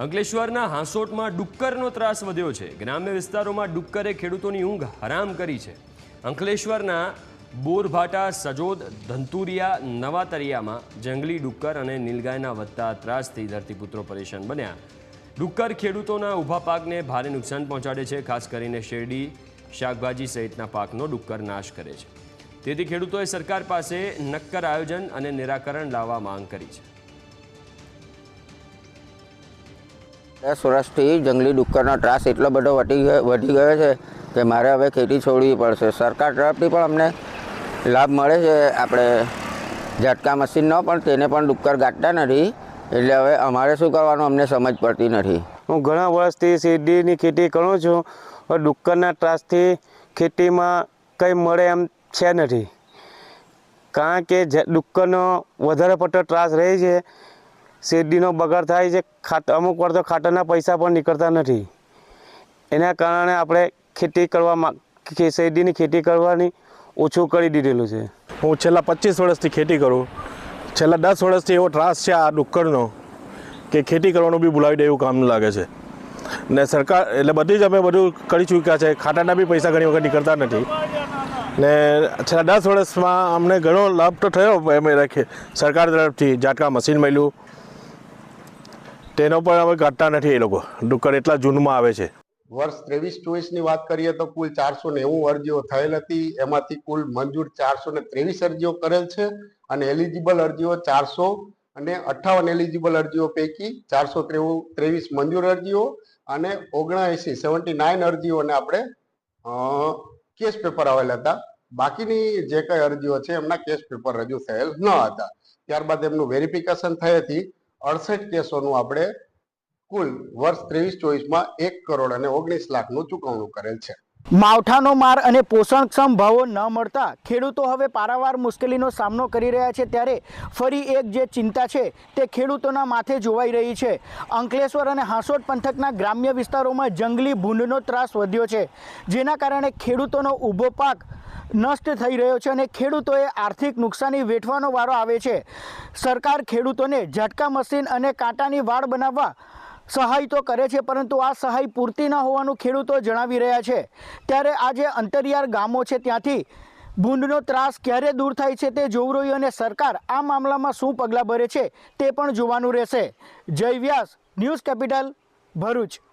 અંકલેશ્વરના હાંસોટમાં ડુક્કરનો ત્રાસ વધ્યો છે। ગ્રામ્ય વિસ્તારોમાં ડુક્કરે ખેડૂતોની ઊંઘ હરામ કરી છે। અંકલેશ્વરના બોરભાટા, સજોદ, ધંતુરિયા, નવાતરિયામાં જંગલી ડુક્કર અને નીલગાયના વધતા ત્રાસથી ધરતીપુત્રો પરેશાન બન્યા। ડુક્કર ખેડૂતોના ઊભા પાકને ભારે નુકસાન પહોંચાડે છે। ખાસ કરીને શેરડી, શાકભાજી સહિતના પાકનો ડુક્કર નાશ કરે છે। તેથી ખેડૂતોએ સરકાર પાસે નક્કર આયોજન અને નિરાકરણ લાવવા માંગ કરી છે। 10 વર્ષથી જંગલી ડુક્કરનો ત્રાસ એટલો બધો વધી ગયો છે કે મારે હવે ખેતી છોડવી પડશે। સરકાર તરફથી પણ અમને લાભ મળે છે, આપણે ઝટકા મશીનનો, પણ તેને પણ ડુક્કર ગાંઠતા નથી। એટલે હવે અમારે શું કરવાનું અમને સમજ પડતી નથી। હું ઘણા વર્ષથી શેરડીની ખેતી કરું છું, પણ ડુક્કરના ત્રાસથી ખેતીમાં કંઈ મળે એમ છે નથી, કારણ કે ડુક્કરનો વધારે પડતો ત્રાસ રહે છે। શેરડીનો બગાડ થાય છે, અમુક વાર તો ખાતરના પૈસા પણ નીકળતા નથી। એના કારણે આપણે ખેતી કરવામાં શેરડીની ખેતી કરવાની ઓછું કરી દીધેલું છે। હું છેલ્લા 25 વર્ષથી ખેતી કરું। છેલ્લા 10 વર્ષથી એવો ત્રાસ છે આ ડુક્કરનો કે ખેતી કરવાનું બી ભૂલાવી દે એવું કામ લાગે છે। ને સરકાર એટલે બધી જ અમે બધું કરી ચૂક્યા છે, ખાતાના બી પૈસા ઘણી વખત નીકળતા નથી। ને છેલ્લા 10 વર્ષમાં અમને ઘણો લાભ તો થયો એમ રાખીએ, સરકાર તરફથી ઝાટકા મશીન મળ્યું, તેનો પણ અમે કાઢતા નથી। એ લોકો ડુક્કર એટલા જૂનમાં આવે છે। વર્ષ 23-24ની વાત કરીએ તો કુલ 490 અરજીઓ થયેલ હતી। એમાંથી કુલ મંજૂર 423 અરજીઓ કરેલ છે અને એલિજિબલ અરજીઓ 458 એલિજિબલ અરજીઓ પૈકી 423 મંજૂર અરજીઓ અને 79 અરજીઓને આપણે કેસ પેપર આવેલા હતા। બાકીની જે કઈ અરજીઓ છે એમના કેસ પેપર રજૂ થયેલ ન હતા। ત્યારબાદ એમનું વેરિફિકેશન થઈ હતી। 68 કેસોનું આપણે કુલ વર્ષ 23-24માં 1,19 લાખનું ચૂકવણું કરેલ છે। માવઠાનો માર અને પોષણક્ષમ ભાવો ન મળતા ખેડૂતો હવે પારાવાર મુશ્કેલીનો સામનો કરી રહ્યા છે। ત્યારે ફરી એક જે ચિંતા છે તે ખેડૂતોના માથે જોવાઈ રહી છે। અંકલેશ્વર અને હાંસોટ પંથકના ગ્રામ્ય વિસ્તારોમાં જંગલી ભૂંડનો ત્રાસ વધ્યો છે, જેના કારણે ખેડૂતોનો ઊભો પાક નષ્ટ થઈ રહ્યો છે અને ખેડૂતોએ આર્થિક નુકસાની વેઠવાનો વારો આવે છે। સરકાર ખેડૂતોને ઝટકા મશીન અને કાંટાની વાડ બનાવવા સહાય તો કરે છે, પરંતુ આ સહાય પૂરતી ન હોવાનું ખેડૂતો જણાવી રહ્યા છે। ત્યારે આ જે અંતરિયાળ ગામો છે ત્યાંથી ભૂંડનો ત્રાસ ક્યારે દૂર થાય છે તે જોવું રહ્યું અને સરકાર આ મામલામાં શું પગલાં ભરે છે તે પણ જોવાનું રહેશે। જય વ્યાસ, ન્યૂઝ કેપિટલ, ભરૂચ।